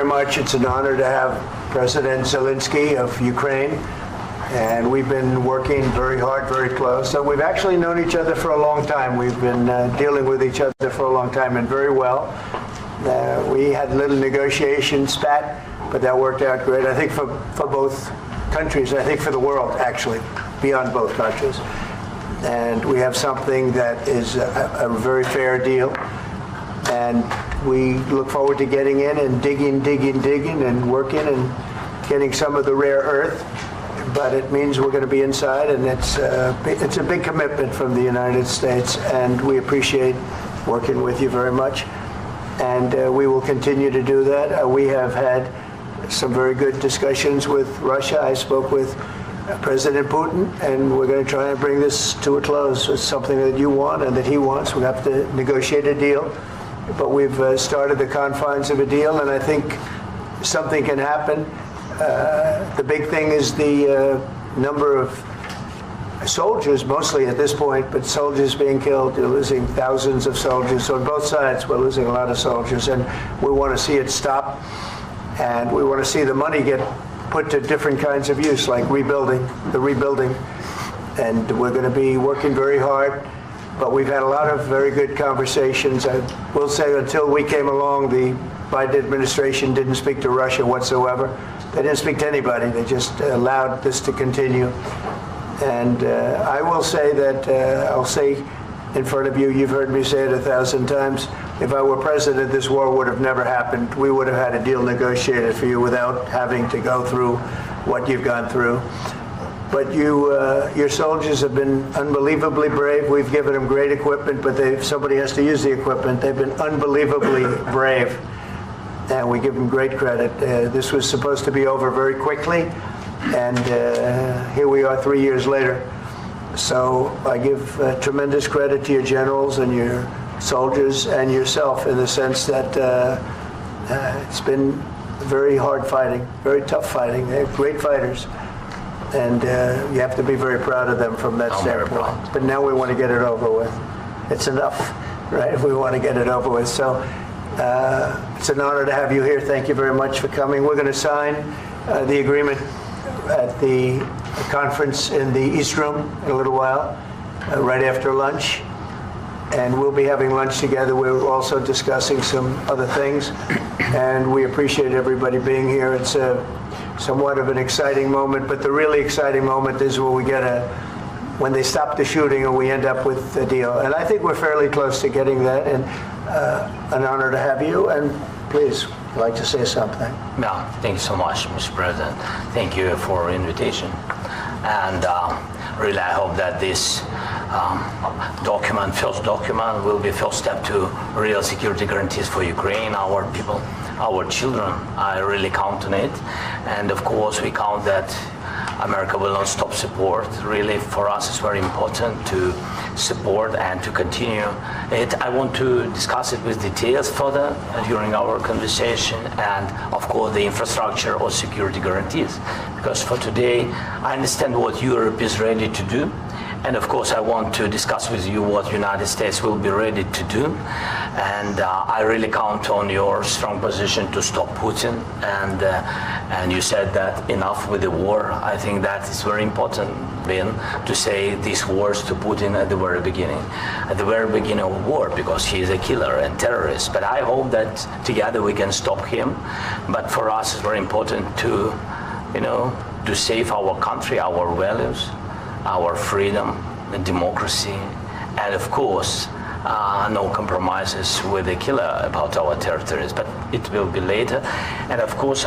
very much. It's an honor to have President Zelensky of Ukraine. And we've been working very hard, very close. So we've actually known each other for a long time. We've been dealing with each other for a long time and very well. We had a little negotiation spat, but that worked out great. I think for both countries, I think for the world, actually, beyond both countries. And we have something that is a very fair deal. And we look forward to getting in and digging and working and getting some of the rare earth. But it means we're going to be inside, and it's a big commitment from the United States, and we appreciate working with you very much. And we will continue to do that. We have had some very good discussions with Russia. I spoke with President Putin, and we're going to try and bring this to a close. It's something that you want and that he wants. We have to negotiate a deal, but we've started the confines of a deal, and I think something can happen. The big thing is the number of soldiers, mostly at this point, but soldiers being killed. You're losing thousands of soldiers. So on both sides, we're losing a lot of soldiers, and we want to see it stop, and we want to see the money get put to different kinds of use, like rebuilding, and we're going to be working very hard, but we've had a lot of very good conversations. I will say until we came along, the Biden administration didn't speak to Russia whatsoever. They didn't speak to anybody. They just allowed this to continue. And I will say that, I'll say in front of you, you've heard me say it 1,000 times, if I were president, this war would have never happened. We would have had a deal negotiated for you without having to go through what you've gone through. But your soldiers have been unbelievably brave. We've given them great equipment, but somebody has to use the equipment. They've been unbelievably brave, and we give them great credit. This was supposed to be over very quickly, and here we are 3 years later. So I give tremendous credit to your generals and your soldiers and yourself in the sense that it's been very hard fighting, very tough fighting. They're great fighters, and you have to be very proud of them from that standpoint. But now we want to get it over with. It's enough, right? We want to get it over with. So it's an honor to have you here. Thank you very much for coming. We're going to sign the agreement at the conference in the East Room in a little while, right after lunch. And we'll be having lunch together. We're also discussing some other things. And we appreciate everybody being here. It's somewhat of an exciting moment, but the really exciting moment is when we when they stop the shooting and we end up with a deal. And I think we're fairly close to getting that, and an honor to have you. And please, I'd like to say something. Yeah, thank you so much, Mr. President. Thank you for the invitation. And really, I hope that this first document will be first step to real security guarantees for Ukraine, our people, our children. I really count on it. And of course, we count that America will not stop support. Really, for us, it's very important to support and to continue it. I want to discuss it with details further during our conversation, and of course the infrastructure or security guarantees, because for today I understand what Europe is ready to do, and of course I want to discuss with you what United States will be ready to do, and I really count on your strong position to stop Putin, and you said that enough with the war. I think that is very important, Ben, to say these words to Putin at the very beginning of war, because he is a killer and terrorist. But I hope that together we can stop him. But for us, it's very important to, to save our country, our values, our freedom, and democracy, and of course, no compromises with the killer about our territories, but it will be later. And of course,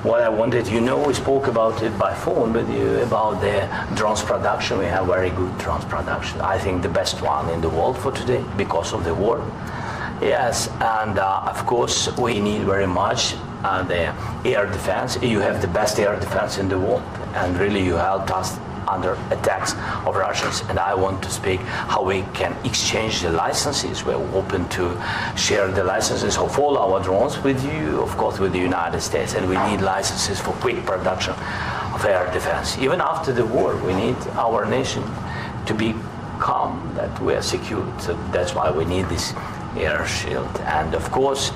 what I wanted, we spoke about it by phone with you about the drones production. We have very good drones production. I think the best one in the world for today because of the war. Yes, and of course, we need very much the air defense. You have the best air defense in the world, and really you helped us under attacks of Russians, and I want to speak how we can exchange the licenses. We're open to share the licenses of all our drones with you, of course with the United States, and we need licenses for quick production of air defense. Even after the war, we need our nation to be calm, that we are secure. So that's why we need this air shield. And of course,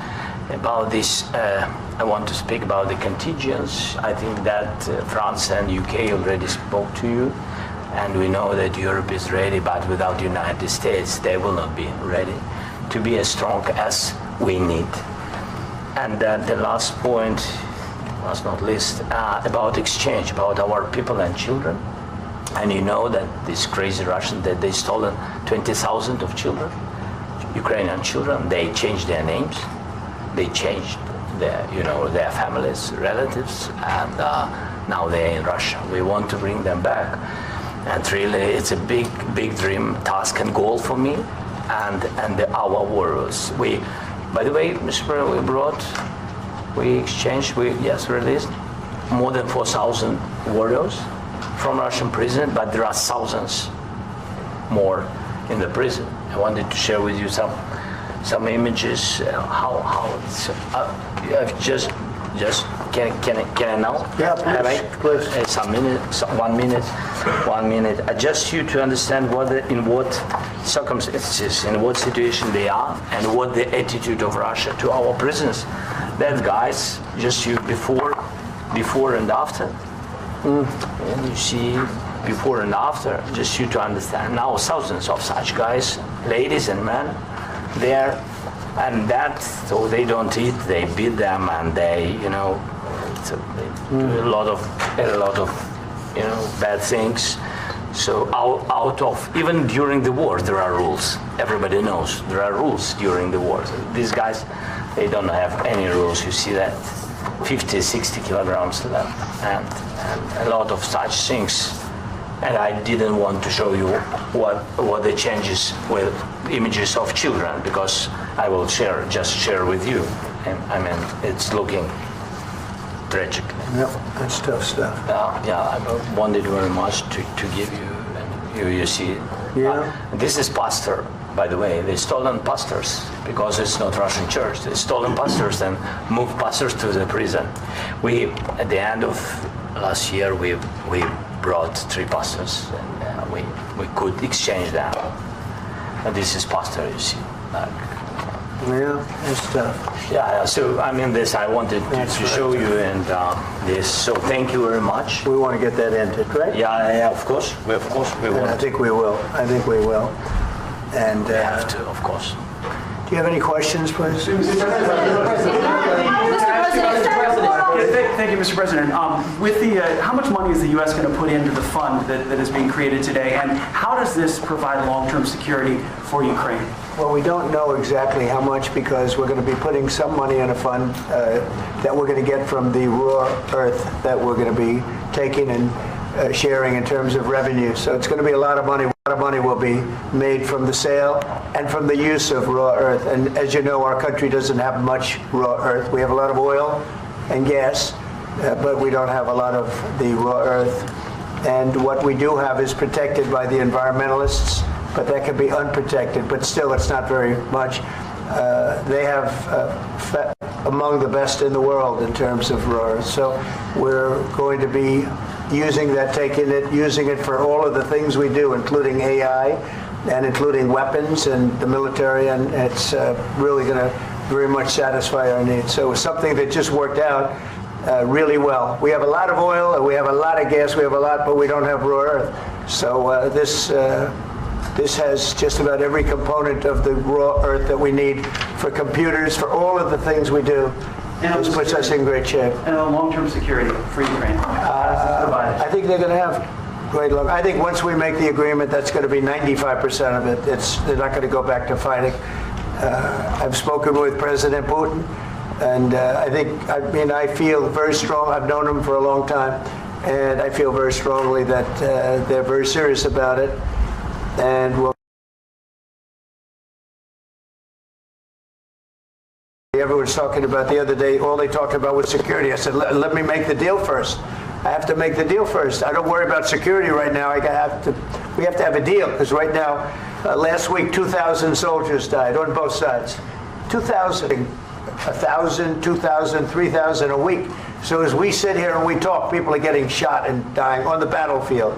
About this, I want to speak about the contingents. I think that France and UK already spoke to you, and we know that Europe is ready, but without the United States, they will not be ready to be as strong as we need. And the last point, last not least, about exchange, about our people and children. And you know that these crazy Russians, that they stolen 20,000 of children, Ukrainian children. They changed their names, they changed their, their families, relatives, and now they're in Russia. We want to bring them back, and really, it's a big dream, task, and goal for me, and our warriors. By the way, Mr. President, we exchanged, released more than 4,000 warriors from Russian prison, but there are thousands more in the prison. I wanted to share with you some images. How it's just can I now? Yeah, please. Some minutes, 1 minute, 1 minute. Just you to understand in what circumstances, in what situation they are, and what the attitude of Russia to our prisoners. That guys, just you before and after. And you see before and after, just you to understand. Now thousands of such guys, ladies and men, there, and that, so they don't eat, they beat them, and they, they do a lot of bad things. So out of, even during the war, there are rules. Everybody knows there are rules during the war. These guys, they don't have any rules. You see that 50, 60 kilograms left, and a lot of such things. And I didn't want to show you what the changes with images of children, because I will just share with you. And I mean, it's looking tragic. Yeah, that's tough stuff. I wanted very much to give you, and you see. Yeah. This is pastor, by the way. They stolen pastors because it's not Russian church. They stolen pastors and moved pastors to the prison. At the end of last year, we brought 3 pastors, and we could exchange them. And this is pastor, you see. Yeah, that's tough. Yeah. So I mean, this I wanted to show you, and this. So thank you very much. We want to get that ended, right? Yeah. Of course. We want. I think we will. And we have to, of course. Do you have any questions, please? Thank you, Mr. President. With how much money is the U.S. going to put into the fund that is being created today, and how does this provide long-term security for Ukraine? Well, we don't know exactly how much, because we're going to be putting some money in a fund that we're going to get from the raw earth that we're going to be taking and sharing in terms of revenue. So it's going to be a lot of money. A lot of money will be made from the sale and from the use of raw earth. And as you know, our country doesn't have much raw earth. We have a lot of oil and gas, but we don't have a lot of the raw earth. And what we do have is protected by the environmentalists, but that can be unprotected. But still, it's not very much. They have among the best in the world in terms of raw earth. So we're going to be using that, using it for all of the things we do, including AI and including weapons and the military, and it's really going to very much satisfy our needs. So it's something that just worked out really well. We have a lot of oil, and we have a lot of gas, we have a lot, but we don't have raw earth. So this has just about every component of the raw earth that we need for computers, for all of the things we do. This puts us in great shape. And long-term security for Ukraine. I think they're going to have great long. I think once we make the agreement, that's going to be 95% of it. They're not going to go back to fighting. I've spoken with President Putin, and I feel very strong. I've known him for a long time, and I feel very strongly that they're very serious about it. And everyone's talking about the other day, all they talked about was security. I said, let me make the deal first. I have to make the deal first. I don't worry about security right now. We have to have a deal, because right now, last week, 2,000 soldiers died on both sides. 2,000, 1,000, 2,000, 3,000 a week. So as we sit here and we talk, people are getting shot and dying on the battlefield.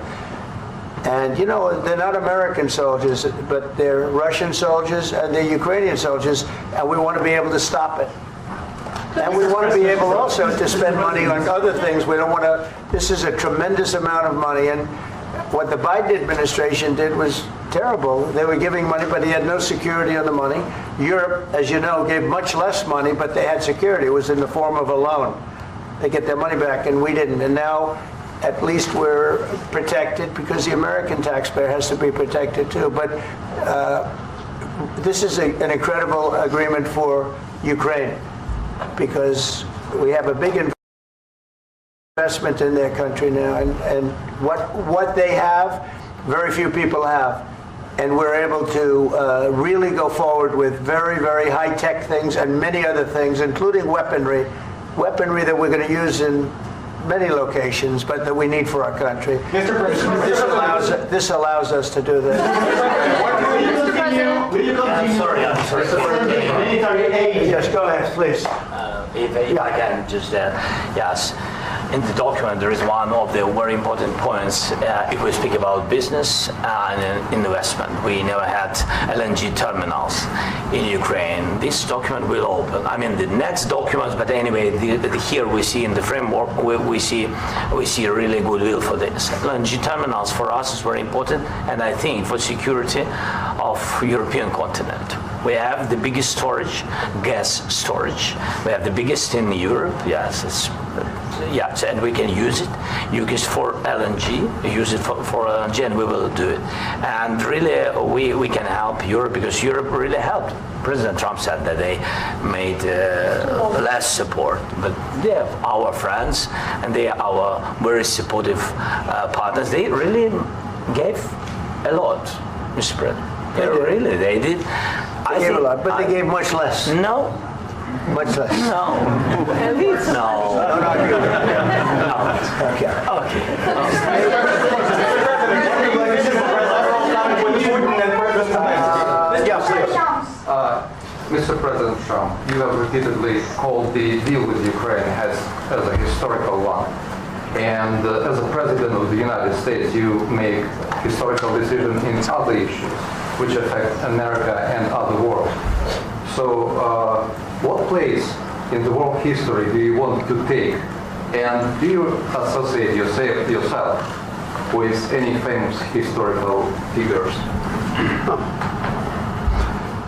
And they're not American soldiers, but they're Russian soldiers and they're Ukrainian soldiers, and we want to be able to stop it. And we want to be able also to spend money on other things. We don't want to, this is a tremendous amount of money. And what the Biden administration did was terrible. They were giving money, but he had no security on the money. Europe, as you know, gave much less money, but they had security. It was in the form of a loan. They get their money back, and we didn't. And now, at least we're protected because the American taxpayer has to be protected too. But this is an incredible agreement for Ukraine because we have a big investment in their country now, and what they have, very few people have. And we're able to really go forward with very, very high-tech things and many other things, including weaponry that we're going to use in many locations, but that we need for our country. Mr. President, this allows us to do that. Will you continue? I'm sorry. Military aid. Yes, go ahead, please. If I can just yes. In the document, there is one of the very important points. If we speak about business and investment, we never had LNG terminals in Ukraine. This document will open. I mean, the next documents, but anyway, here we see in the framework, we see really goodwill for this. LNG terminals for us is very important, and I think for security of European continent. We have the biggest storage, gas storage. We have the biggest in Europe. Yes, and we can use it. Use it for LNG. Use it for LNG, and we will do it. And really, we can help Europe because Europe really helped. President Trump said that they made less support, but they are our friends and they are our very supportive partners. They really gave a lot, Mr. President. They did. They gave a lot, but they gave much less. No. Much less. No. No. Okay. Mr. President Trump, you have repeatedly called the deal with Ukraine as a historical one. And as a President of the United States, you make historical decisions in other issues which affect America and other world. So what place in the world history do you want to take? And do you associate yourself with any famous historical figures?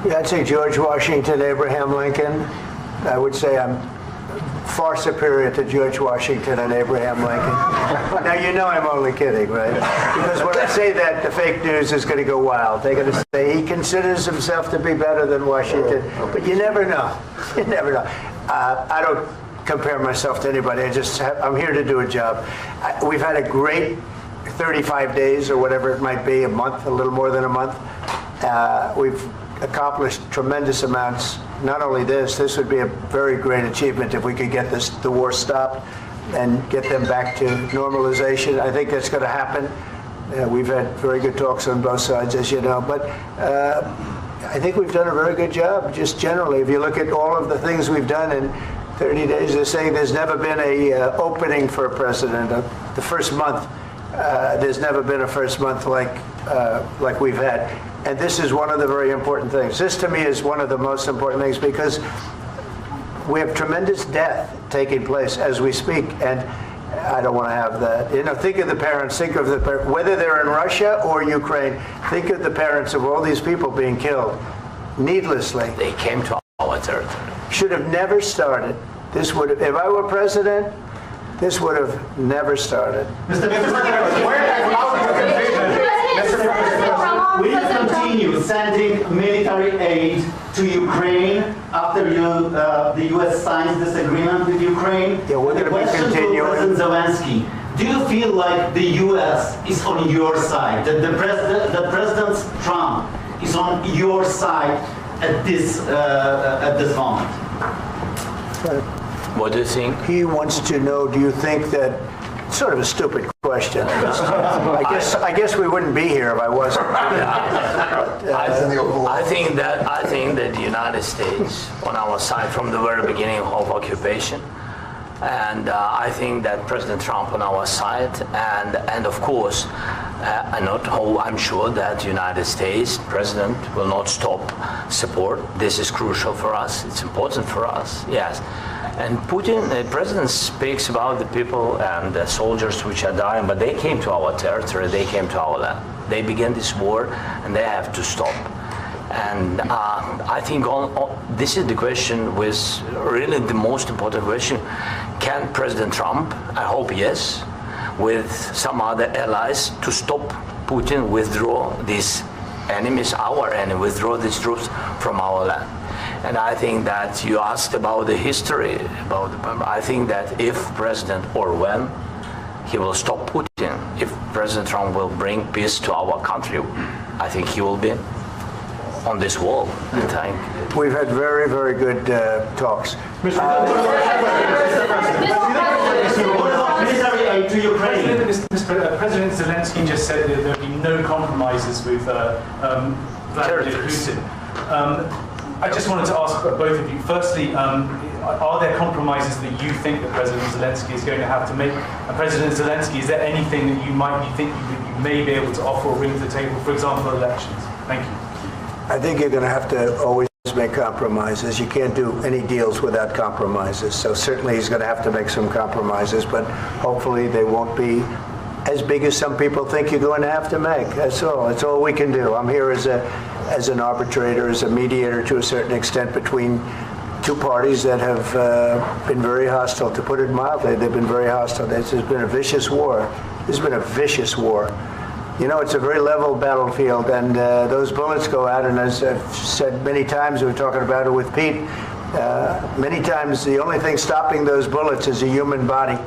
Yeah, I'd say George Washington, Abraham Lincoln. I would say I'm far superior to George Washington and Abraham Lincoln. Now, you know I'm only kidding, right? Because when I say that, the fake news is going to go wild. They're going to say he considers himself to be better than Washington. But you never know. You never know. I don't compare myself to anybody. I'm here to do a job. We've had a great 35 days or whatever it might be, a month, a little more than a month. We've accomplished tremendous amounts. Not only this would be a very great achievement if we could get the war stopped and get them back to normalization. I think that's going to happen. We've had very good talks on both sides, as you know, but I think we've done a very good job, just generally. If you look at all of the things we've done in 30 days, they're saying there's never been a opening for a president. The first month, there's never been a first month like we've had. And this is one of the very important things. This, to me, is one of the most important things because we have tremendous death taking place as we speak, and I don't want to have that. You know, think of the parents, whether they're in Russia or Ukraine, think of the parents of all these people being killed needlessly. They came to our territory. Should have never started. If I were president, this would have never started. Mr. Will you continue sending military aid to Ukraine after the U.S. signs this agreement with Ukraine? Yeah, we're going to be continuing. To President Zelensky, do you feel like the U.S. is on your side? That President Trump is on your side at this moment? What do you think? He wants to know, do you think that, sort of a stupid question. I guess we wouldn't be here if I wasn't. I think that the United States on our side from the very beginning of occupation, and I think that President Trump on our side, and of course, I'm sure that the United States President will not stop support. This is crucial for us. It's important for us. Yes. And Putin, the president speaks about the people and the soldiers which are dying, but they came to our territory, they came to our land. They began this war, and they have to stop. And I think this is the question, with really the most important question. Can President Trump, I hope yes, with some other allies, to stop Putin, withdraw these enemies, our enemy, withdraw these troops from our land? And I think that you asked about the history, I think that if President, or when he will stop Putin, if President Trump will bring peace to our country, I think he will be on this wall. We've had very, very good talks. To Ukraine. President Zelensky just said that there will be no compromises with Vladimir Putin. I just wanted to ask both of you. Firstly, are there compromises that you think that President Zelensky is going to have to make? And President Zelensky, is there anything that you might think that you may be able to offer or bring to the table, for example, elections? Thank you. I think you're going to have to always make compromises. You can't do any deals without compromises. So certainly he's going to have to make some compromises, but hopefully they won't be as big as some people think you're going to have to make. That's all. That's all we can do. I'm here as an arbitrator, as a mediator to a certain extent between two parties that have been very hostile. To put it mildly, they've been very hostile. This has been a vicious war. This has been a vicious war. You know, it's a very level battlefield, and those bullets go out, and as I've said many times, we were talking about it with Pete, many times the only thing stopping those bullets is a human body.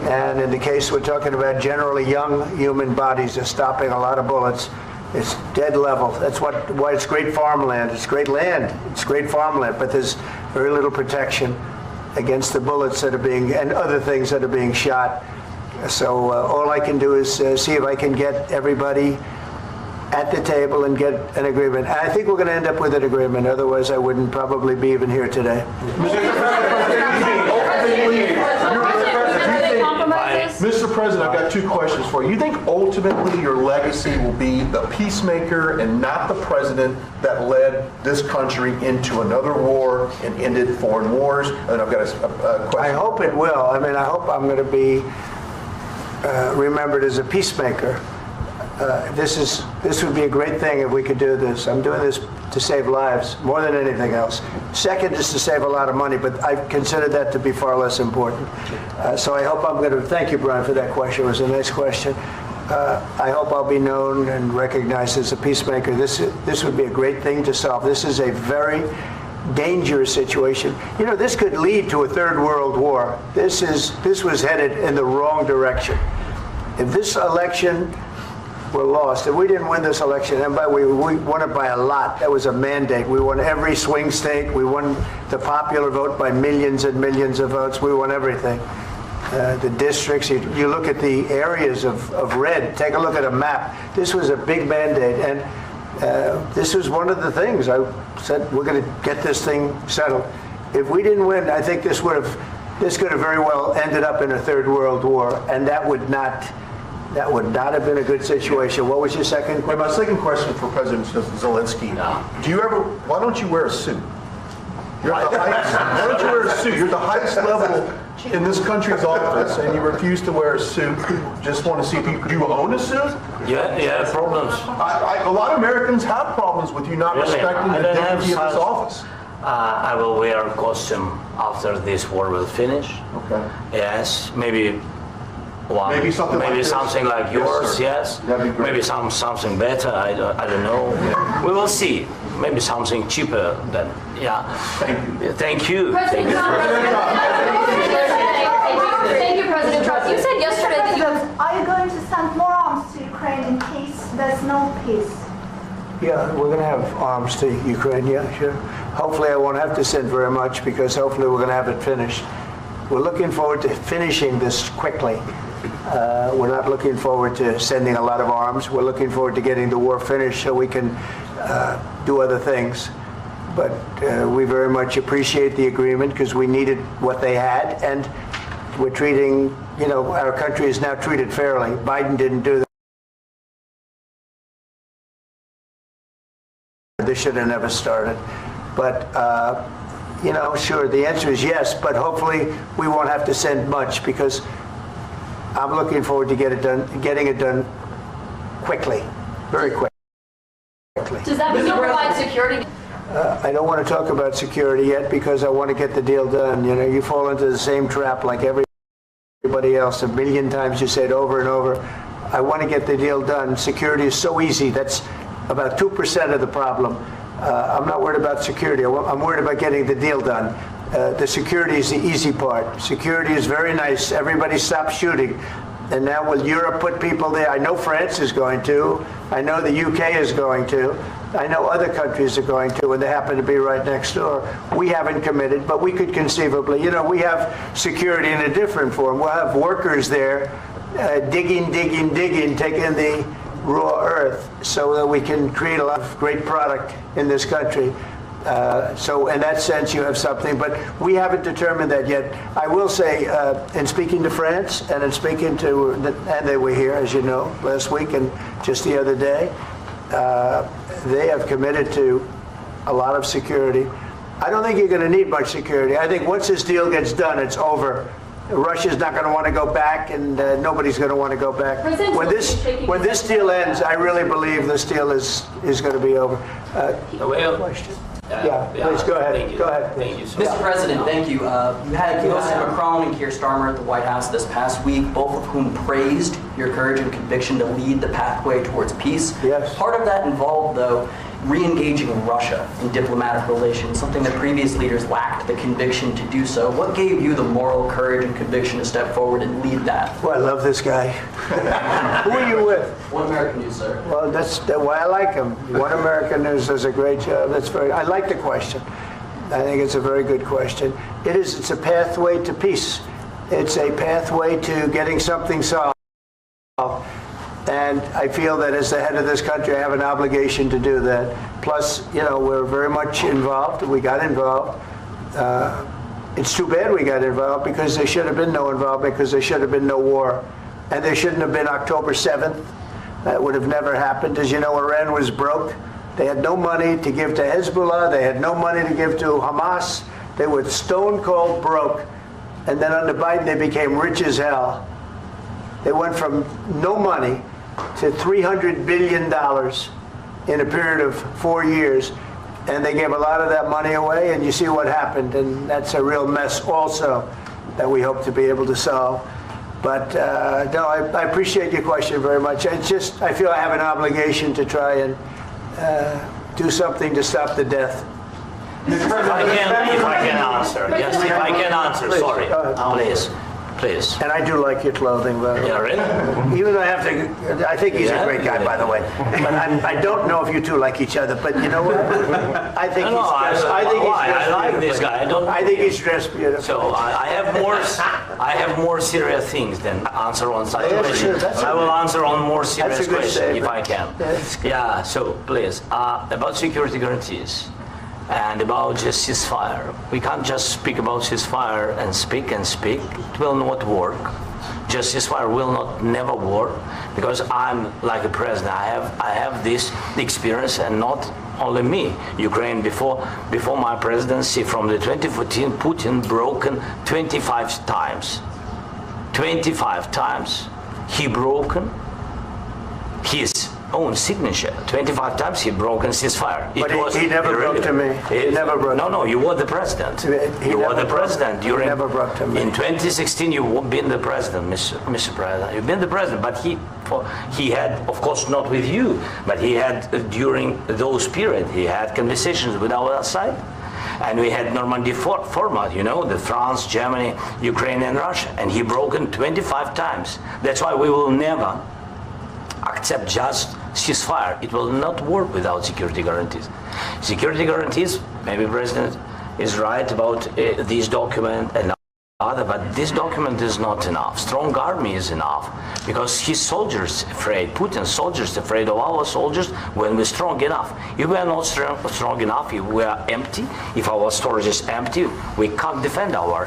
And in the case we're talking about, generally young human bodies are stopping a lot of bullets. It's dead level. That's why it's great farmland. It's great land. It's great farmland, but there's very little protection against the bullets that are being, and other things that are being shot. So all I can do is see if I can get everybody at the table and get an agreement. I think we're going to end up with an agreement. Otherwise, I wouldn't probably be even here today. Mr. President, I've got two questions for you. You think ultimately your legacy will be the peacemaker and not the president that led this country into another war and ended foreign wars? And I've got a question. I hope it will. I mean, I hope I'm going to be remembered as a peacemaker. This would be a great thing if we could do this. I'm doing this to save lives more than anything else. Second is to save a lot of money, but I consider that to be far less important. So I hope I'm going to, thank you, Brian, for that question. It was a nice question. I hope I'll be known and recognized as a peacemaker. This would be a great thing to solve. This is a very dangerous situation. You know, this could lead to a third world war. This was headed in the wrong direction. If this election were lost, if we didn't win this election, and by we won it by a lot, that was a mandate. We won every swing state. We won the popular vote by millions and millions of votes. We won everything. The districts, you look at the areas of red, take a look at a map. This was a big mandate, and this was one of the things I said, we're going to get this thing settled. If we didn't win, I think this could have very well ended up in a third world war, and that would not have been a good situation. What was your second question? My second question for President Zelensky. Why don't you wear a suit? You're at the highest, why don't you wear a suit? You're at the highest level in this country's office, and you refuse to wear a suit. Just want to see if do you own a suit? Yeah, problems. A lot of Americans have problems with you not respecting the dignity of this office. I will wear a costume after this war will finish. Okay. Yes, maybe one. Maybe something like yours. Yes. That'd be great. Maybe something better. I don't know. We will see. Maybe something cheaper than. Yeah. Thank you. Thank you. Thank you, President Trump. You said yesterday that you. Are you going to send more arms to Ukraine in case there's no peace? Yeah, we're going to have arms to Ukraine, yeah, sure. Hopefully I won't have to send very much, because hopefully we're going to have it finished. We're looking forward to finishing this quickly. We're not looking forward to sending a lot of arms. We're looking forward to getting the war finished so we can do other things. But we very much appreciate the agreement, because we needed what they had, and we're treating, our country is now treated fairly. Biden didn't do that. This should have never started. But, sure, the answer is yes, but hopefully we won't have to send much because I'm looking forward to getting it done quickly, very quickly. Does that mean you'll provide security? I don't want to talk about security yet because I want to get the deal done. You fall into the same trap like everybody else. A million times you say it over and over. I want to get the deal done. Security is so easy. That's about 2% of the problem. I'm not worried about security. I'm worried about getting the deal done. The security is the easy part. Security is very nice. Everybody stops shooting. And now will Europe put people there? I know France is going to. I know the UK is going to. I know other countries are going to, and they happen to be right next door. We haven't committed, but we could conceivably. We have security in a different form. We'll have workers there digging, taking the raw earth so that we can create a lot of great product in this country. So in that sense, you have something, but we haven't determined that yet. I will say, in speaking to France and in speaking to, and they were here, as you know, last week and just the other day, they have committed to a lot of security. I don't think you're going to need much security. I think once this deal gets done, it's over. Russia's not going to want to go back, and nobody's going to want to go back. When this deal ends, I really believe this deal is going to be over. Question? Please go ahead. Thank you, Mr. President, thank you. You had Joseph Macron and Keir Starmer at the White House this past week, both of whom praised your courage and conviction to lead the pathway towards peace. Yes. Part of that involved, though, re-engaging Russia in diplomatic relations, something that previous leaders lacked the conviction to do so. What gave you the moral courage and conviction to step forward and lead that? Well, I love this guy. Who are you with? One American News, sir. Well, that's why I like him. One American News does a great job. I like the question. I think it's a very good question. It's a pathway to peace. It's a pathway to getting something solved. And I feel that as the head of this country, I have an obligation to do that. Plus, we're very much involved. We got involved. It's too bad we got involved because there should have been no involvement because there should have been no war. And there shouldn't have been October 7th. That would have never happened. As you know, Iran was broke. They had no money to give to Hezbollah. They had no money to give to Hamas. They were stone cold broke. And then under Biden, they became rich as hell. They went from no money to $300 billion in a period of 4 years. And they gave a lot of that money away, and you see what happened. And that's a real mess also that we hope to be able to solve. But no, I appreciate your question very much. It's just, I feel I have an obligation to try and do something to stop the death. If I can answer. Yes, if I can answer. Please, Sorry. Please. And I do like your clothing, by the way. Yeah, really? Even though I think he's a great guy, by the way. But I don't know if you two like each other. But you know what? I think I like this guy. I think he's dressed beautiful. So I have more serious things than answer on such questions. I will answer on more serious questions if I can. Yeah. So please, about security guarantees. And about just ceasefire. We can't just speak about ceasefire and speak. It will not work. Just ceasefire will never work because I'm like a president. I have this experience, and not only me. Ukraine before my presidency, from the 2014, Putin broken 25 times. 25 times he broken his own signature. 25 times he broken ceasefire. But he never broke to me. He never broke. No, you were the president. You were the president. He never broke to me. In 2016, you've been the president, Mr. President. You've been the president, but he had, of course, not with you, but he had during those periods, he had conversations with our side. And we had Normandy format, the France, Germany, Ukraine, and Russia. And he broken 25 times. That's why we will never accept just ceasefire. It will not work without security guarantees. Security guarantees, maybe President is right about this document and other, but this document is not enough. Strong army is enough because his soldiers afraid, Putin's soldiers afraid of our soldiers when we're strong enough. If we are not strong enough, if we are empty, if our storage is empty, we can't defend our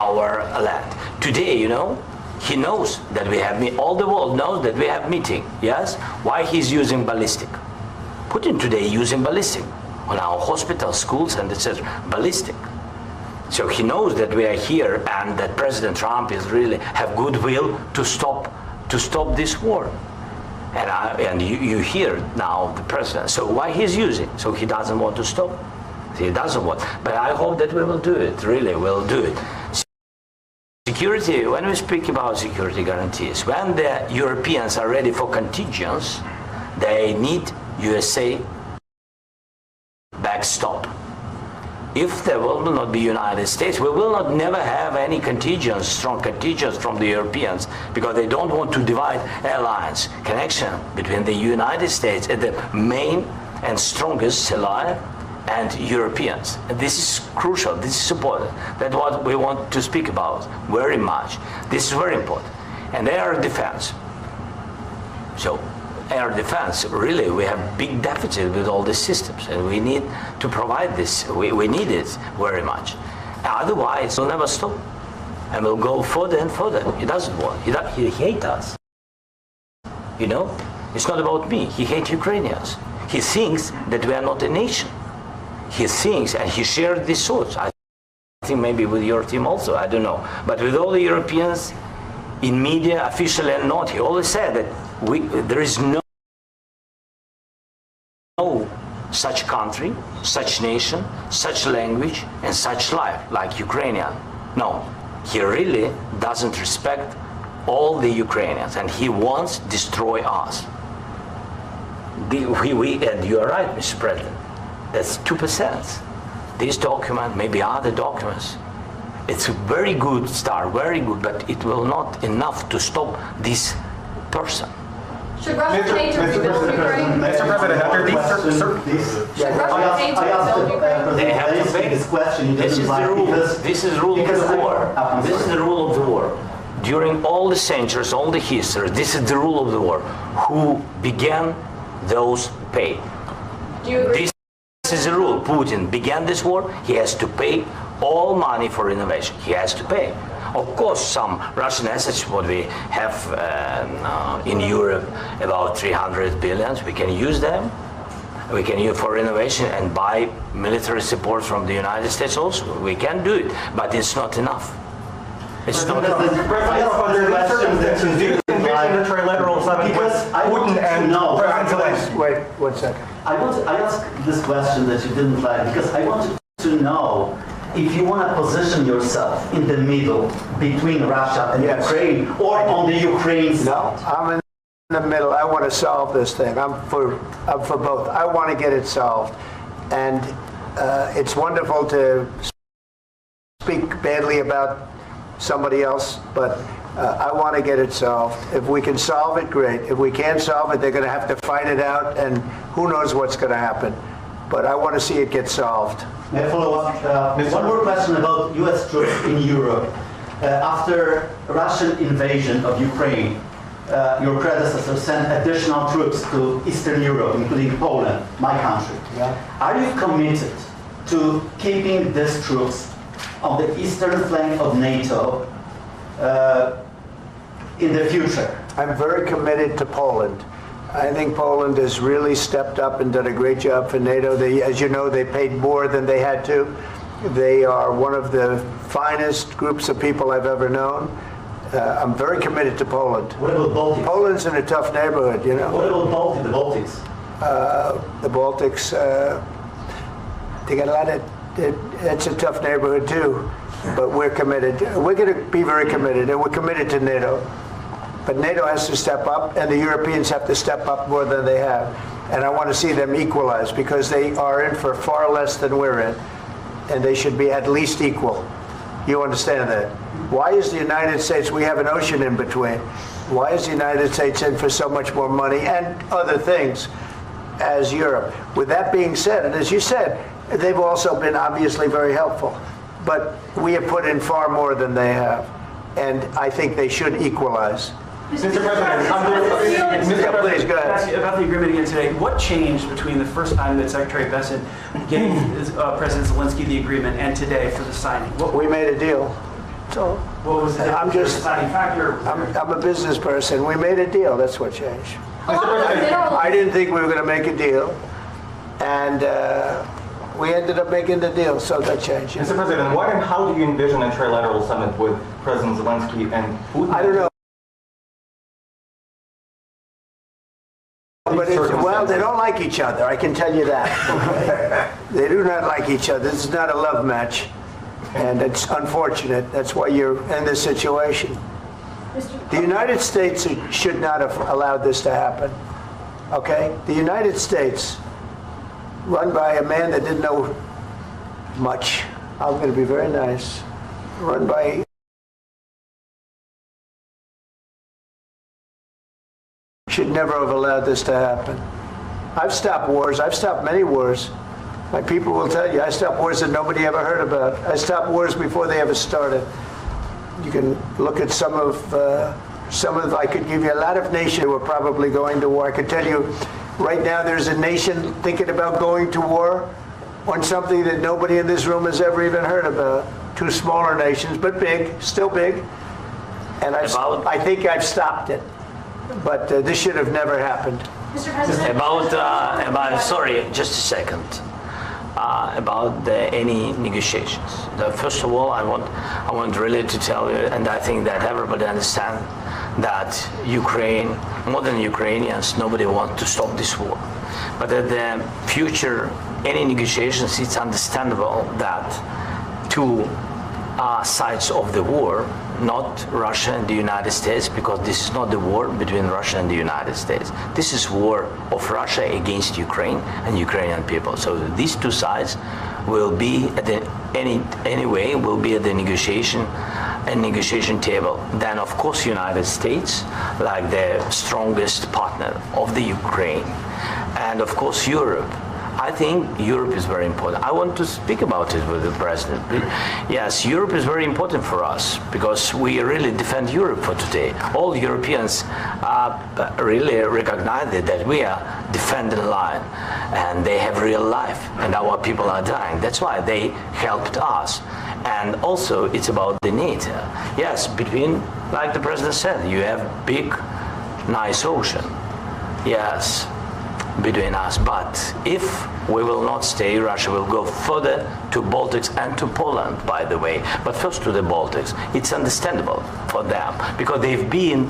land. Today, he knows that we have all the world knows that we have meeting. Yes? Why he's using ballistic? Putin today using ballistic. on our hospitals, schools, and etc. Ballistic. So he knows that we are here and that President Trump is really have goodwill to stop this war. And you hear now the president. So why he's using? So he doesn't want to stop. He doesn't want. But I hope that we will do it. Really, we'll do it. Security. When we speak about security guarantees, when the Europeans are ready for contingents, they need USA backstop. If there will not be United States, we will not never have any contingents, strong contingents from the Europeans, because they don't want to divide alliance connection between the United States and the main and strongest ally and Europeans. And this is crucial. This is important. That's what we want to speak about very much. This is very important. And air defense. So air defense, really, we have big deficit with all these systems, and we need to provide this. We need it very much. Otherwise, we'll never stop, and we'll go further and further. He doesn't want. He hates us. You know, it's not about me. He hates Ukrainians. He thinks that we are not a nation. He thinks, and he shared these thoughts. I think maybe with your team also. I don't know, but with all the Europeans in media, officially and not, he always said that there is no such country, such nation, such language, and such life like Ukrainian. No, he really doesn't respect all the Ukrainians, and he wants to destroy us. And you are right, Mr. President. That's 2%. This document, maybe other documents, it's a very good start, very good, but it will not enough to stop this person. Should Russia pay to rebuild Ukraine? Mr. President, after these... Should Russia pay to rebuild Ukraine? They have to pay. This question. This is the rule. This is the rule of the war. This is the rule of the war. During all the centuries, all the history, this is the rule of the war. Who began, those pay. Do you agree? This is the rule. Putin began this war. He has to pay all money for innovation. He has to pay. Of course, some Russian assets, what we have in Europe, about 300 billion, we can use them. We can use for innovation and buy military support from the United States also. We can do it, but it's not enough. It's not enough. Mr. President, under these circumstances, do you envision a trilateral summit with Putin and President Zelensky? Wait 1 second. I asked this question that you didn't like because I wanted to know if you want to position yourself in the middle between Russia and Ukraine, or on the Ukraine side. No, I'm in the middle. I want to solve this thing. I'm for both. I want to get it solved. And it's wonderful to speak badly about somebody else, but I want to get it solved. If we can solve it, great. If we can't solve it, they're going to have to fight it out, and who knows what's going to happen. But I want to see it get solved. May I follow up? One more question about U.S. troops in Europe. After Russian invasion of Ukraine, your predecessor sent additional troops to Eastern Europe, including Poland, my country. Yeah. Are you committed to keeping these troops on the eastern flank of NATO in the future? I'm very committed to Poland. I think Poland has really stepped up and done a great job for NATO. As you know, they paid more than they had to. They are one of the finest groups of people I've ever known. I'm very committed to Poland. What about Baltics? Poland's in a tough neighborhood, you know. What about the Baltics? The Baltics, they got a lot of, it's a tough neighborhood too, but we're committed. We're going to be very committed, and we're committed to NATO. But NATO has to step up, and the Europeans have to step up more than they have. And I want to see them equalize, because they are in for far less than we're in, and they should be at least equal. You understand that? Why is the United States, we have an ocean in between, why is the United States in for so much more money and other things as Europe? With that being said, and as you said, they've also been obviously very helpful, but we have put in far more than they have, and I think they should equalize. Mr. President, Please, go ahead. About the agreement again today, what changed between the first time that Secretary Bessent gave President Zelensky the agreement and today for the signing? We made a deal. So What was the deciding factor? I'm a business person. We made a deal. That's what changed. A lot of minerals. I didn't think we were going to make a deal, and We ended up making the deal, so that changed. Mr. President, what and how do you envision a trilateral summit with President Zelensky and Putin? I don't know. But well, they don't like each other, I can tell you that. Okay? They do not like each other. This is not a love match. And it's unfortunate. That's why you're in this situation. The United States should not have allowed this to happen. Okay? The United States, run by a man that didn't know much. I'm going to be very nice. Run by should never have allowed this to happen. I've stopped wars. I've stopped many wars. My people will tell you, I stopped wars that nobody ever heard about. I stopped wars before they ever started. You can look at some of, I could give you a lot of nations who are probably going to war. I could tell you, right now there's a nation thinking about going to war on something that nobody in this room has ever even heard about. Two smaller nations, but big, still big. And I think I've stopped it. But this should have never happened. Mr. President? Sorry, just a second. About any negotiations. First of all, I want really to tell you, and I think that everybody understands that Ukraine, modern Ukrainians, nobody wants to stop this war. But at the future, any negotiations, it's understandable that two sides of the war, not Russia and the United States, because this is not the war between Russia and the United States. This is war of Russia against Ukraine and Ukrainian people. So these two sides will be at the will be at the negotiation table. Then of course United States, like the strongest partner of the Ukraine, and of course Europe. I think Europe is very important. I want to speak about it with the President. Yes, Europe is very important for us because we really defend Europe for today. All Europeans really recognize that we are defending line and they have real life and our people are dying. That's why they helped us. And also it's about the NATO. Yes, between, like the President said, you have big, nice ocean. Yes. Between us, but if we will not stay, Russia will go further to Baltics and to Poland, by the way, but first to the Baltics. It's understandable for them because they've been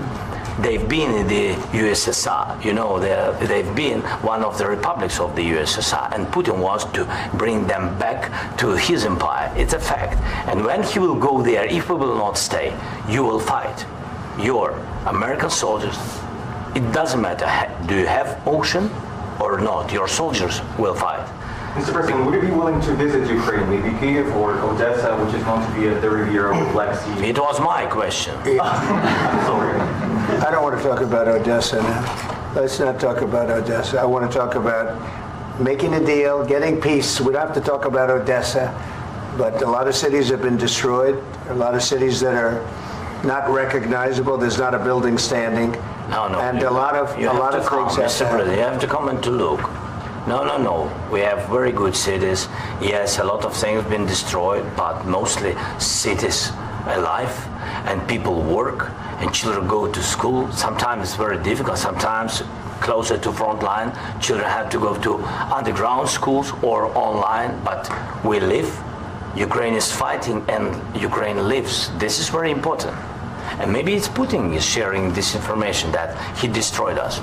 in the USSR, you know, they've been one of the republics of the USSR, and Putin wants to bring them back to his empire. It's a fact. And when he will go there, if we will not stay, you will fight. Your American soldiers, it doesn't matter, do you have ocean or not, your soldiers will fight. Mr. President, would you be willing to visit Ukraine, maybe Kyiv or Odessa, which is known to be a 30-year-old Black Sea? It was my question. Sorry. I don't want to talk about Odessa now. Let's not talk about Odessa. I want to talk about making a deal, getting peace. We don't have to talk about Odessa, but a lot of cities have been destroyed. A lot of cities that are not recognizable. There's not a building standing. No. And a lot of things have Mr. President, you have to come and to look. No. We have very good cities. Yes, a lot of things have been destroyed, but mostly cities alive and people work and children go to school. Sometimes it's very difficult. Sometimes closer to front line, children have to go to underground schools or online, but we live. Ukraine is fighting and Ukraine lives. This is very important. And maybe it's Putin is sharing this information that he destroyed us.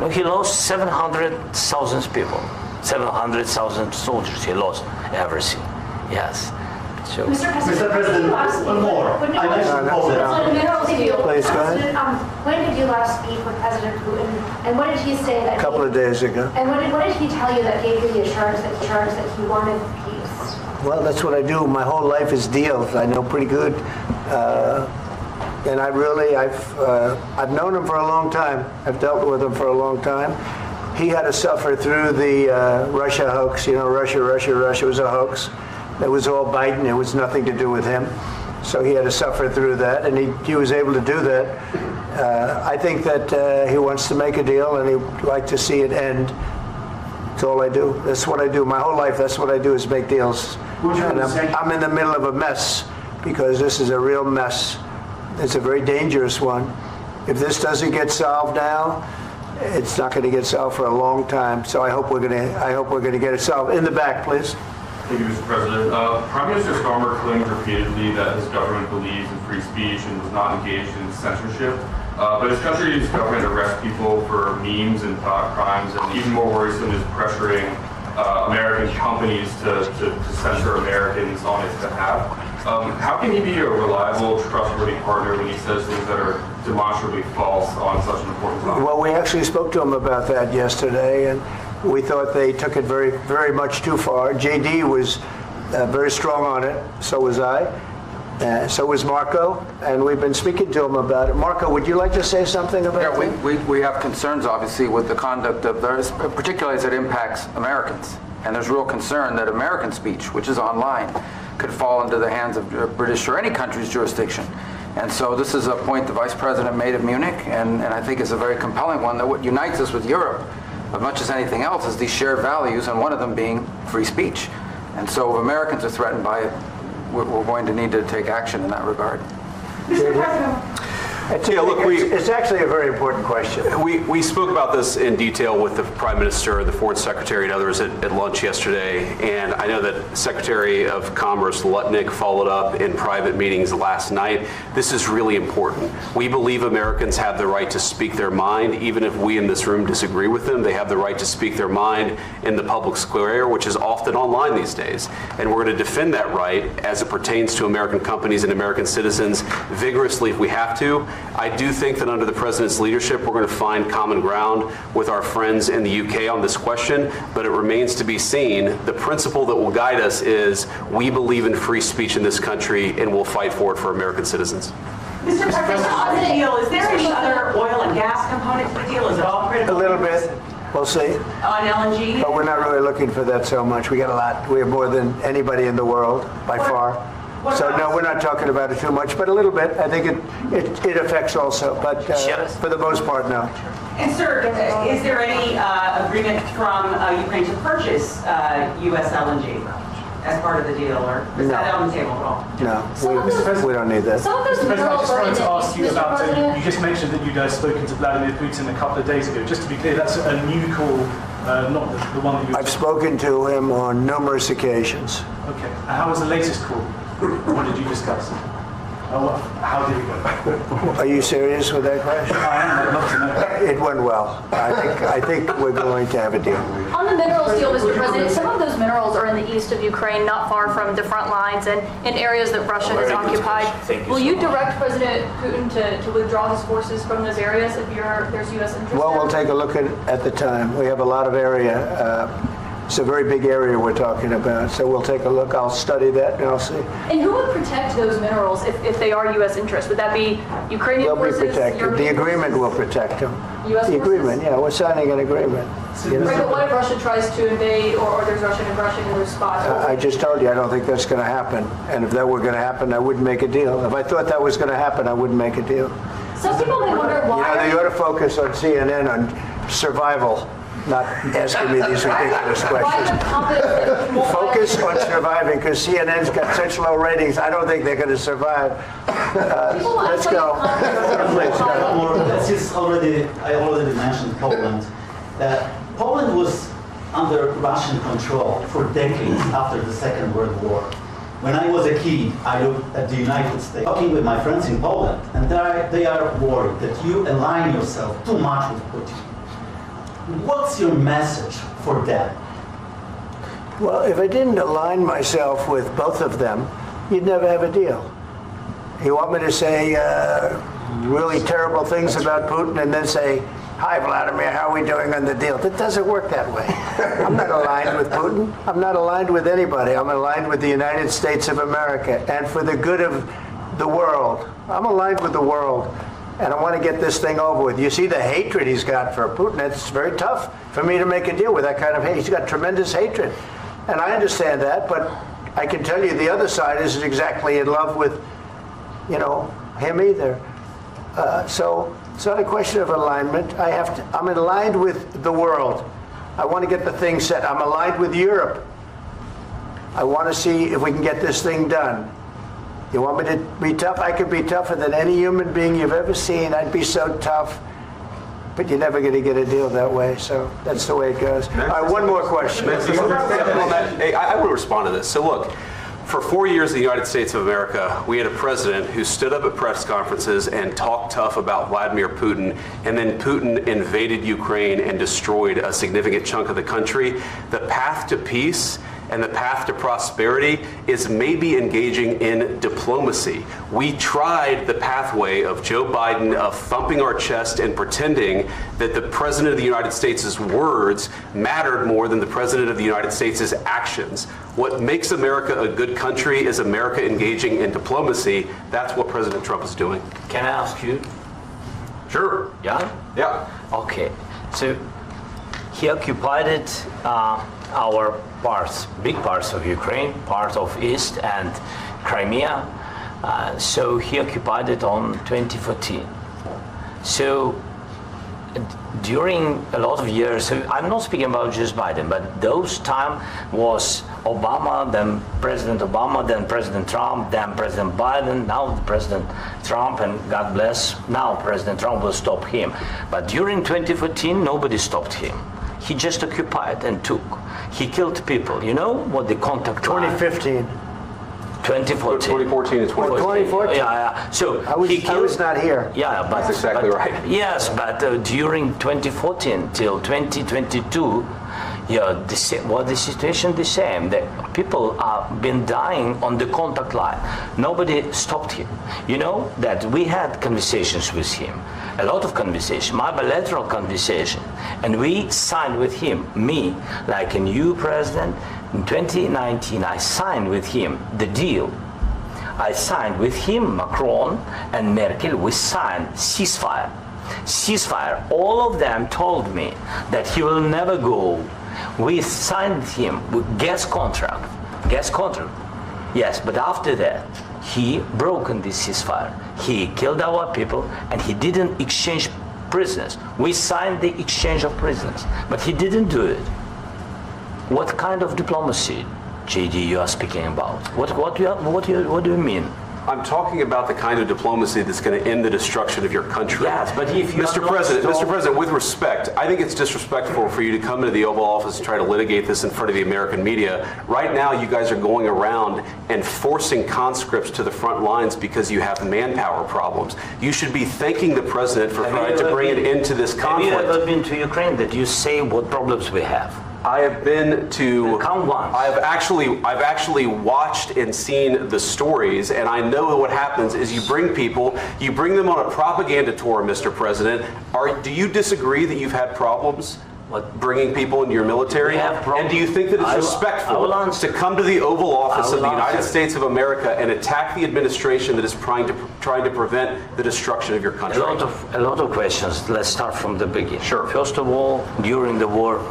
Well, he lost 700,000 people, 700,000 soldiers. He lost everything. Yes. So, Mr. President, one more. I mentioned Please go ahead. When did you last speak with President Putin, and what did he say that? A couple of days ago. And what did he tell you that gave you the assurance that he wanted peace? Well, that's what I do. My whole life is deals. I know pretty good. And I've known him for a long time. I've dealt with him for a long time. He had to suffer through the Russia hoax. You know, Russia was a hoax. It was all Biden. It was nothing to do with him. So he had to suffer through that, and he was able to do that. I think that he wants to make a deal, and he'd like to see it end. That's all I do. That's what I do. My whole life, that's what I do is make deals. And I'm in the middle of a mess because this is a real mess. It's a very dangerous one. If this doesn't get solved now, it's not going to get solved for a long time. So I hope we're going to get it solved. In the back, please. Thank you, Mr. President. Prime Minister Starmer claimed repeatedly that his government believes in free speech and was not engaged in censorship. But his country's government arrests people for memes and thought crimes, and even more worrisome is pressuring American companies to censor Americans on his behalf. How can he be a reliable, trustworthy partner when he says things that are demonstrably false on such an important topic? Well, we actually spoke to him about that yesterday, and we thought they took it very, very much too far. JD was very strong on it. So was I. So was Marco, and we've been speaking to him about it. Marco, would you like to say something about that? Yeah, we have concerns, obviously, with the conduct of those, particularly as it impacts Americans. And there's real concern that American speech, which is online, could fall into the hands of British or any country's jurisdiction. And so this is a point the Vice President made at Munich, and I think is a very compelling one, that what unites us with Europe, as much as anything else, is these shared values, and one of them being free speech. And so if Americans are threatened by it, we're going to need to take action in that regard. Mr. President. It's actually a very important question. We spoke about this in detail with the Prime Minister, the Foreign Secretary, and others at lunch yesterday. And I know that Secretary of Commerce Lutnick followed up in private meetings last night. This is really important. We believe Americans have the right to speak their mind, even if we in this room disagree with them. They have the right to speak their mind in the public square, which is often online these days. And we're going to defend that right as it pertains to American companies and American citizens vigorously if we have to. I do think that under the President's leadership, we're going to find common ground with our friends in the UK on this question, but it remains to be seen. The principle that will guide us is we believe in free speech in this country, and we'll fight for it for American citizens. Mr. President, on the deal, is there any other oil and gas component to the deal? Is it all critical? A little bit. We'll see. On LNG? But we're not really looking for that so much. We got a lot. We have more than anybody in the world, by far. So no, we're not talking about it too much, but a little bit. I think it affects also, but for the most part, no. And sir, is there any agreement from Ukraine to purchase U.S. LNG as part of the deal, or is that on the table at all? No, we don't need that. Mr. President, I just wanted to ask you about, you just mentioned that you'd spoken to Vladimir Putin a couple of days ago. Just to be clear, that's a new call, not the one that you... I've spoken to him on numerous occasions. Okay, and how was the latest call? What did you discuss? How did it go? Are you serious with that question? I am. I'd love to know. It went well. I think we're going to have a deal. On the minerals deal, Mr. President, some of those minerals are in the east of Ukraine, not far from the front lines and in areas that Russia has occupied. Will you direct President Putin to withdraw his forces from those areas if there's U.S. interest? Well, we'll take a look at the time. We have a lot of area. It's a very big area we're talking about, so we'll take a look. I'll study that and I'll see. And who would protect those minerals if they are U.S. interests? Would that be Ukrainian forces? They'll be protected. European The agreement forces? will protect them. U.S. The forces? agreement, yeah, we're signing an agreement. Right, but what if Russia tries to invade or there's Russian aggression in those spots? I just told you I don't think that's going to happen. And if that were going to happen, I wouldn't make a deal. If I thought that was going to happen, I wouldn't make a deal. Some people may wonder why. They ought to focus on CNN on survival, not asking me these ridiculous questions. Focus on surviving, because CNN's got such low ratings. I don't think they're going to survive. Let's go. I already mentioned Poland. Poland was under Russian control for decades after the Second World War. When I was a kid, I looked at the United States, talking with my friends in Poland, and they are worried that you align yourself too much with Putin. What's your message for them? Well, if I didn't align myself with both of them, you'd never have a deal. You want me to say really terrible things about Putin and then say, "Hi, Vladimir, how are we doing on the deal?" That doesn't work that way. I'm not aligned with Putin. I'm not aligned with anybody. I'm aligned with the United States of America. And for the good of the world, I'm aligned with the world. And I want to get this thing over with. You see the hatred he's got for Putin. It's very tough for me to make a deal with that kind of hate. He's got tremendous hatred. And I understand that, but I can tell you the other side isn't exactly in love with, him either. So it's not a question of alignment. I'm aligned with the world. I want to get the thing set. I'm aligned with Europe. I want to see if we can get this thing done. You want me to be tough? I could be tougher than any human being you've ever seen. I'd be so tough. but you're never going to get a deal that way. So that's the way it goes. All right, one more question. Hey, I want to respond to this. So look, for 4 years in the United States of America, we had a president who stood up at press conferences and talked tough about Vladimir Putin, and then Putin invaded Ukraine and destroyed a significant chunk of the country. The path to peace and the path to prosperity is maybe engaging in diplomacy. We tried the pathway of Joe Biden of thumping our chest and pretending that the President of the United States' words mattered more than the President of the United States' actions. What makes America a good country is America engaging in diplomacy. That's what President Trump is doing. Can I ask you? Sure. Yeah? Yeah. Okay. So he occupied it, our parts, big parts of Ukraine, part of East and Crimea. So he occupied it on 2014. So during a lot of years, so I'm not speaking about just Biden, but those time was Obama, then President Obama, then President Trump, then President Biden, now President Trump, and God bless, now President Trump will stop him. But during 2014, nobody stopped him. He just occupied and took. He killed people. You know what the contact 2015. 2014 and 2014. 2014. Yeah. So I was not here. Yeah, but that's exactly right. Yes, but during 2014 till 2022, yeah, the situation the same. The people have been dying on the contact line. Nobody stopped him. You know that we had conversations with him, a lot of conversation, my bilateral conversation, and we signed with him, me, like a new president. In 2019, I signed with him the deal. I signed with him, Macron and Merkel, we signed ceasefire. Ceasefire, all of them told me that he will never go. We signed with him with gas contract. Yes, but after that, he broken this ceasefire. He killed our people and he didn't exchange prisoners. We signed the exchange of prisoners, but he didn't do it. What kind of diplomacy, JD, you are speaking about? What do you mean? I'm talking about the kind of diplomacy that's going to end the destruction of your country. Yes, but if you Mr. President, with respect, I think it's disrespectful for you to come into the Oval Office and try to litigate this in front of the American media. Right now, you guys are going around and forcing conscripts to the front lines because you have manpower problems. You should be thanking the President for trying to bring an end to this conflict. Have you ever been to Ukraine that you say what problems we have? I have been to. Count once. I've actually watched and seen the stories, and I know what happens is you bring them on a propaganda tour, Mr. President. Do you disagree that you've had problems bringing people into your military? And do you think that it's respectful to come to the Oval Office of the United States of America and attack the administration that is trying to prevent the destruction of your country? A lot of questions. Let's start from the beginning. Sure. First of all, during the war,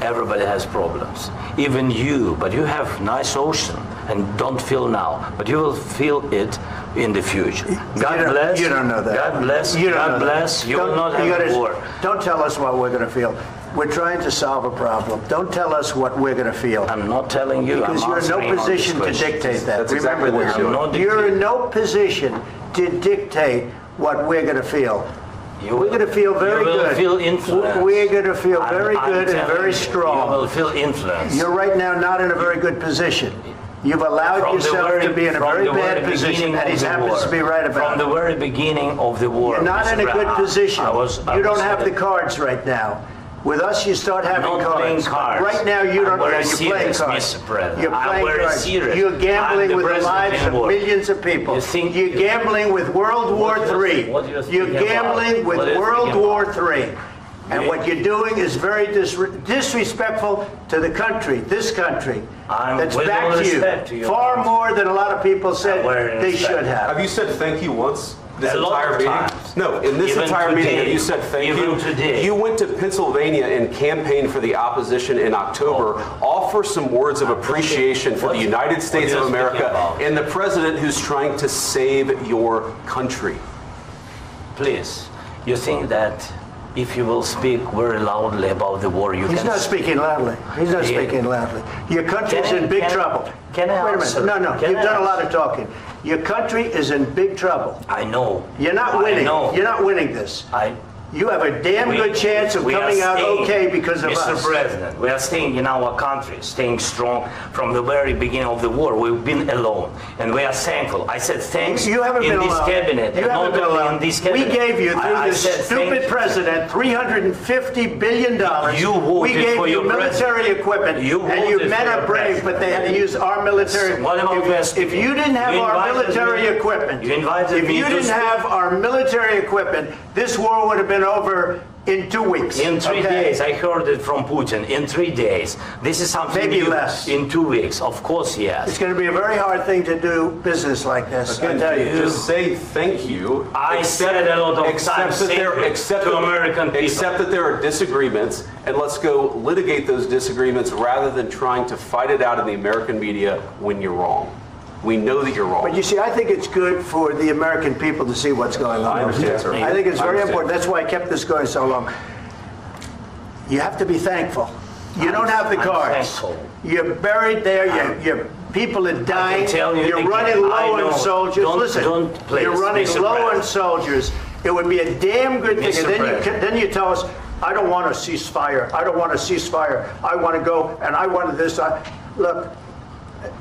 everybody has problems, even you, but you have nice ocean and don't feel now, but you will feel it in the future. God bless. You don't know that. God bless. God bless. You will not have war. Don't tell us what we're going to feel. We're trying to solve a problem. Don't tell us what we're going to feel. I'm not telling you. Because you're in no position to dictate that. That's exactly what you're doing. You're in no position to dictate what we're going to feel. We're going to feel very good. You will feel influenced. We're going to feel very good and very strong. You will feel influenced. You're right now not in a very good position. You've allowed yourself to be in a very bad position, and he happens to be right about it. From the very beginning of the war. You're not in a good position. You don't have the cards right now. With us, you start having cards. Right now, you don't. You're playing cards. You're playing cards. You're gambling with the lives of millions of people. You're gambling with World War III. You're gambling with World War III. And what you're doing is very disrespectful to the country, this country, that's back to you, far more than a lot of people said they should have. Have you said thank you once? This a lot entire of meeting? times. No, in this Even entire today. meeting, have you said thank Even you? today. You went to Pennsylvania and campaigned for the opposition in October. Offer some words of appreciation for the United States of America and the president who's trying to save your country. Please, you think that if you will speak very loudly about the war, you can... He's not speaking loudly. He's not speaking loudly. Your country's in big trouble. Can I Wait a answer? minute. No, you've done a lot of talking. Your country is in big trouble. I know. You're not winning. I know. You're not winning this. you have a damn good chance of coming out okay because of us. Mr. President, we are staying in our country, staying strong from the very beginning of the war. We've been alone, and we are thankful. I said thanks you haven't in been this alone. cabinet, You and haven't not been only alone. in this cabinet. We gave you, through I this said stupid thank- president, $350 billion. You voted we gave for you your military president. equipment, You and you voted men for are your brave, but they had to use our military. What about If you didn't have You our invited military me- equipment, you invited if me you to didn't speak. have our military equipment, this war would have been over in 2 weeks. In 3 okay? days, I heard it from Putin. In 3 days, this is something Maybe new. less. In 2 weeks, of course, yes. It's going to be a very hard thing to do business like this. I Again, tell you. just say thank you. I said a lot of Except times that there, thank you except to that- American people. Except that there are disagreements, and let's go litigate those disagreements rather than trying to fight it out in the American media when you're wrong. We know that you're wrong. But you see, I think it's good for the American people to see what's going on. I understand, sir. I think it's I very understand. important. That's why I kept this going so long. You have to be thankful. You don't have the I'm cards. thankful. You're buried there. Your people are dying. tell you You're again, running I low know. on soldiers. Don't- Listen, don't please, you're running Mr. low on President. soldiers. It would be a damn good thing. Mr. And President. then you tell us, I don't want a ceasefire. I don't want a ceasefire. I want to go, and I want this. Look,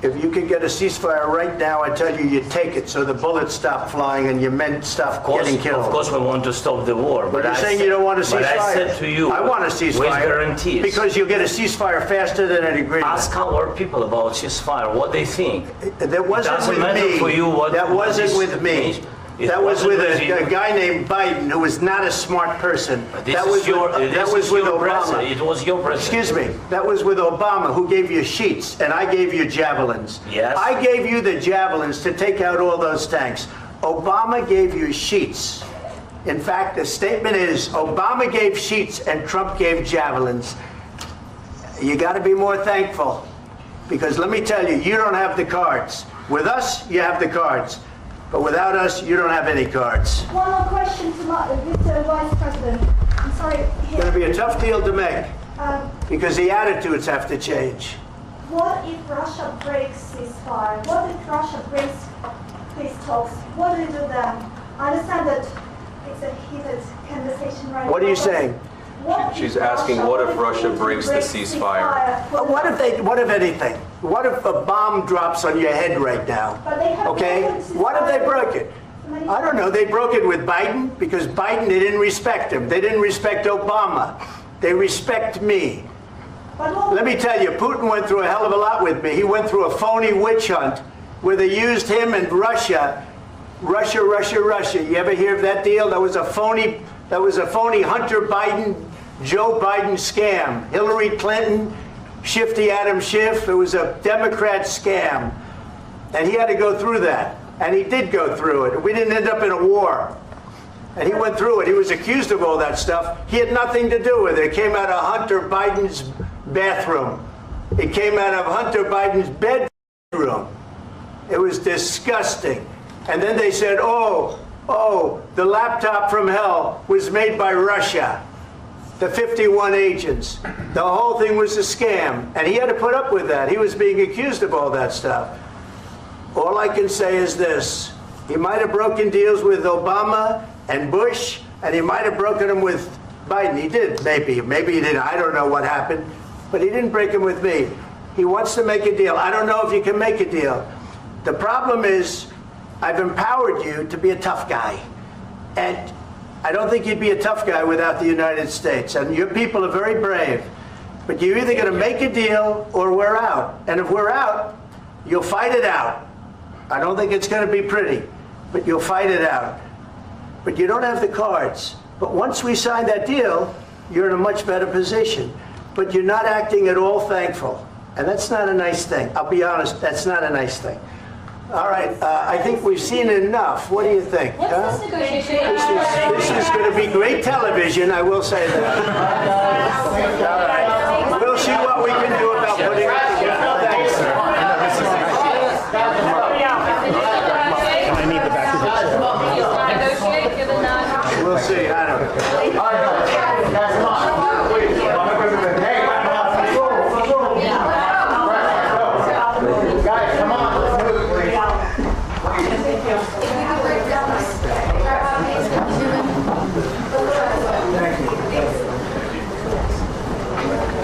if you could get a ceasefire right now, I tell you, you'd take it so the bullets stop flying and your men stop getting killed. Of course, we want to stop the war. But you're I saying said- you don't want a ceasefire. But I said to you, I want a ceasefire. with guarantees. Because you'll get a ceasefire faster than an agreement. Ask our people about ceasefire, what they think. That wasn't Doesn't with matter me. for you what- That what wasn't this with me. means. It That was wasn't with with you. a guy named Biden who was not a smart person. This That is was your- with, that this was is with your Obama. president. It was your president. Excuse me. That was with Obama, who gave you sheets, and I gave you javelins. Yes. I gave you the javelins to take out all those tanks. Obama gave you sheets. In fact, the statement is Obama gave sheets and Trump gave javelins. You got to be more thankful, because let me tell you, you don't have the cards. With us, you have the cards. But without us, you don't have any cards. One more question to Mr. Vice President. I'm sorry. It's going to be a tough deal to make, Um, because the attitudes have to change. what if Russia breaks ceasefire? What if Russia breaks peace talks? What do you do then? I understand that it's a heated conversation right now. What are you but saying? what She's if asking, what if Russia Putin breaks the ceasefire? What if anything? What if a bomb drops on your head right now? But they have Okay? broken ceasefire. What if they broke it? I don't know. They broke it with Biden because Biden, they didn't respect him. They didn't respect Obama. They respect me. Let me tell you, Putin went through a hell of a lot with me. He went through a phony witch hunt where they used him and Russia. Russia. You ever hear of that deal? That was a phony Hunter Biden, Joe Biden scam. Hillary Clinton, Shifty Adam Schiff. It was a Democrat scam. And he had to go through that. And he did go through it. We didn't end up in a war. And he went through it. He was accused of all that stuff. He had nothing to do with it. It came out of Hunter Biden's bathroom. It came out of Hunter Biden's bedroom. It was disgusting. And then they said, oh, the laptop from hell was made by Russia. The 51 agents. The whole thing was a scam. And he had to put up with that. He was being accused of all that stuff. All I can say is this. He might have broken deals with Obama and Bush, and he might have broken them with Biden. He did, maybe. Maybe he didn't. I don't know what happened. But he didn't break them with me. He wants to make a deal. I don't know if you can make a deal. The problem is, I've empowered you to be a tough guy. And I don't think you'd be a tough guy without the United States. And your people are very brave. But you're either going to make a deal or we're out. And if we're out, you'll fight it out. I don't think it's going to be pretty, but you'll fight it out. But you don't have the cards. But once we sign that deal, you're in a much better position. But you're not acting at all thankful. And that's not a nice thing. I'll be honest, that's not a nice thing. All right, I think we've seen enough. What do you think? What's this negotiation? This is going to be great television, I will say that. All right. We'll see what we can do about putting it together. Thanks. I need the back of the chair. Negotiate, given that. We'll see. I don't know.